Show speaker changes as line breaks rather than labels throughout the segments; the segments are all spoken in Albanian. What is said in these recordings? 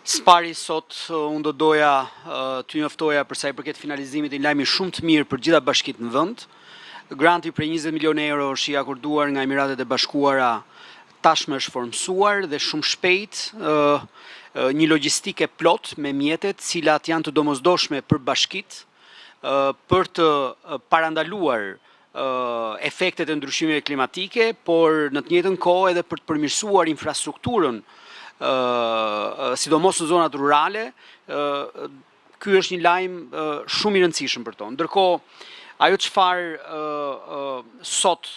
Spari sot unë do doja të njoftoja për sa i përket finalizimit një lajmi shumë të mirë për gjitha bashkitë në vend. Granti për 20 milion euro është i akorduar nga Emiratet e Bashkuara, tashmë është formsuar dhe shumë shpejt një logjistike plot me mjetet cilat janë të domosdoshme për bashkitë për të parandaluar efektet e ndryshimeve klimatike, por në të njëjtën kohë edhe për të përmirësuar infrastrukturën sidomos në zonat rurale. Ky është një lajm shumë i rëndësishëm për to. Ndërkohë, ajo çfarë sot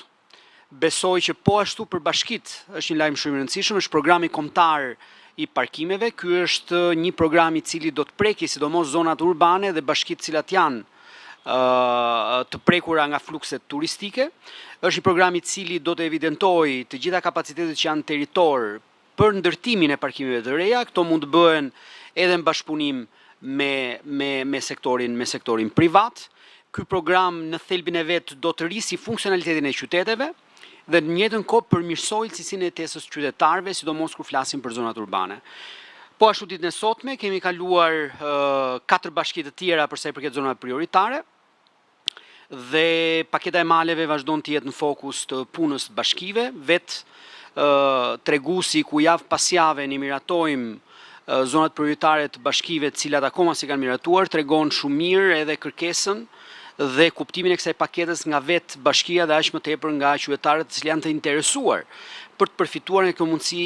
besoj që po ashtu për bashkitë është një lajm shumë i rëndësishëm, është programi kombëtar i parkimeve. Ky është një program i cili do të prekë sidomos zonat urbane dhe bashkitë cilat janë të prekura nga flukset turistike. Është një program i cili do të evidentojë të gjitha kapacitetet që janë territor për ndërtimin e parkimeve të reja. Këto mund të bëhen edhe në bashkëpunim me sektorin privat. Ky program në thelbin e vet do të rrisi funksionalitetin e qyteteve dhe në njëjtën kohë përmirësojë cilësinë e jetesës qytetarëve, sidomos kur flasim për zonat urbane. Po ashtu ditën e sotme kemi kaluar 4 bashki të tjera për sa i përket zonave prioritare dhe paketa e maleve vazhdon të jetë në fokus të punës bashkive. Vetë treguesi ku javë pas jave ne miratojmë zonat prioritare të bashkive të cilat akoma si kanë miratuar, tregon shumë mirë edhe kërkesën dhe kuptimin e kësaj paketes nga vetë bashkia dhe aq më tepër nga qytetarët që janë të interesuar për të përfituar nga kjo mundësi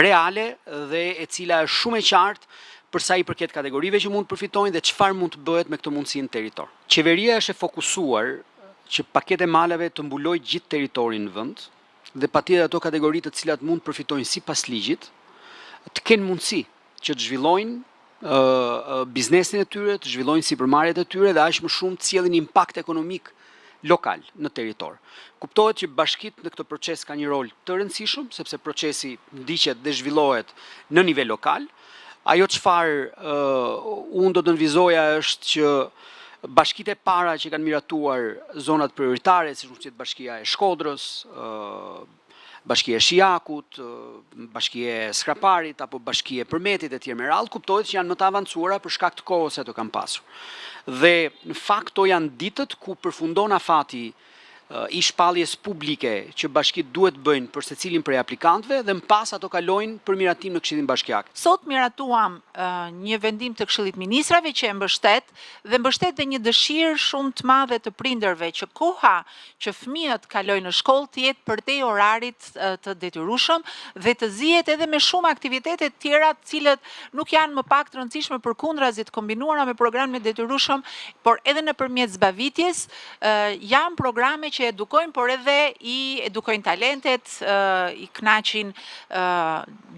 reale dhe e cila është shumë e qartë për sa i përket kategorive që mund të përfitojnë dhe çfarë mund të bëhet me këtë mundësi në territor. Qeveria është e fokusuar që paketi e maleve të mbulojë gjithë territorin në vend dhe patjetër ato kategori të cilat mund të përfitojnë sipas ligjit të kenë mundësi që të zhvillojnë biznesin e tyre, të zhvillojnë sipërmarrjet e tyre dhe aq më shumë të sjellin impakt ekonomik lokal në territor. Kuptohet që bashkitë në këtë proces kanë një rol të rëndësishëm sepse procesi ndiqet dhe zhvillohet në nivel lokal. Ajo çfarë unë do të nënvizoja është që bashkitë e para që kanë miratuar zonat prioritare, siç është Bashkia e Shkodrës, Bashkia e Shijakut, Bashkia e Skraparit apo Bashkia e Përmetit e tjerë me radhë, kuptohet që janë më të avancuara për shkak të kohës që ato kanë pasur. Dhe në fakt to janë ditët ku përfundon afati i shpalljes publike që bashkitë duhet bëjnë për secilin prej aplikantëve dhe më pas ato kalojnë për miratim në Këshillin Bashkiak.
Sot miratuam një vendim të Këshillit Ministrave që e mbështet dhe mbështet dhe një dëshirë shumë të madhe të prindërve që koha që fëmijët kalojnë në shkollë të jetë përtej orarit të detyrueshëm dhe të zihet edhe me shumë aktivitete të tjera të cilët nuk janë më pak të rëndësishme përkundrazi të kombinuara me programin e detyrueshëm, por edhe nëpërmjet zbavitjes janë programe që edukojnë, por edhe i edukojnë talentet, i kënaqin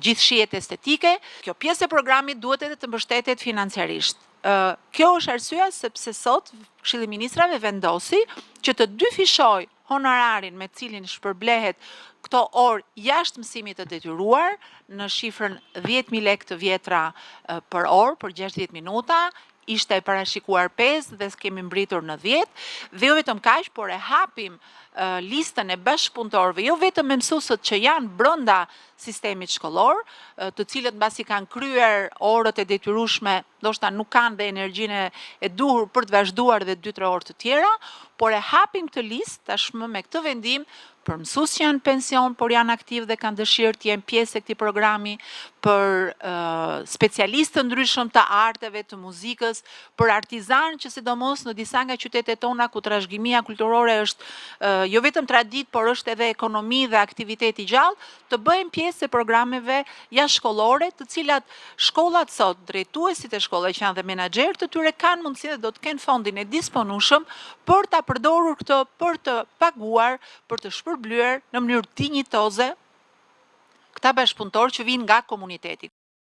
gjithë shijet estetike. Kjo pjesë e programit duhet edhe të mbështetet financiarisht. Kjo është arsyeja sepse sot Këshilli i Ministrave vendosi që të dyfishoj honorarin me cilin shpërblehet këto orë jashtë mësimit të detyruar në shifrën 10.000 lekë të vjetra për orë për 60 minuta. Ishte e parashikuar 5 dhe kemi mbritur në 10 dhe jo vetëm kaq, por e hapim listën e bashkëpunëtorëve, jo vetëm me mësuesët që janë brenda sistemit shkollor, të cilët mbasi kanë kryer orët e detyrueshme, ndoshta nuk kanë dhe energjinë e duhur për të vazhduar dhe 2-3 orë të tjera, por e hapim këtë listë tashmë me këtë vendim për mësues që janë pension, por janë aktiv dhe kanë dëshirë të jenë pjesë e këtij programi, për specialistë të ndryshëm të arteve, të muzikës, për artizanë që sidomos në disa nga qytetet tona ku trashëgimia kulturore është jo vetëm tradit, por është edhe ekonomi dhe aktivitet i gjallë, të bëjmë pjesë e programeve jashtëshkollore, të cilat shkollat sot, drejtuesit e shkollave që janë dhe menaxherët të tyre kanë mundësi dhe do të kenë fondin e disponueshëm për ta përdorur këtë, për të paguar, për të shpërblyer në mënyrë dinjitoze këta bashkëpunëtorë që vinë nga komuniteti.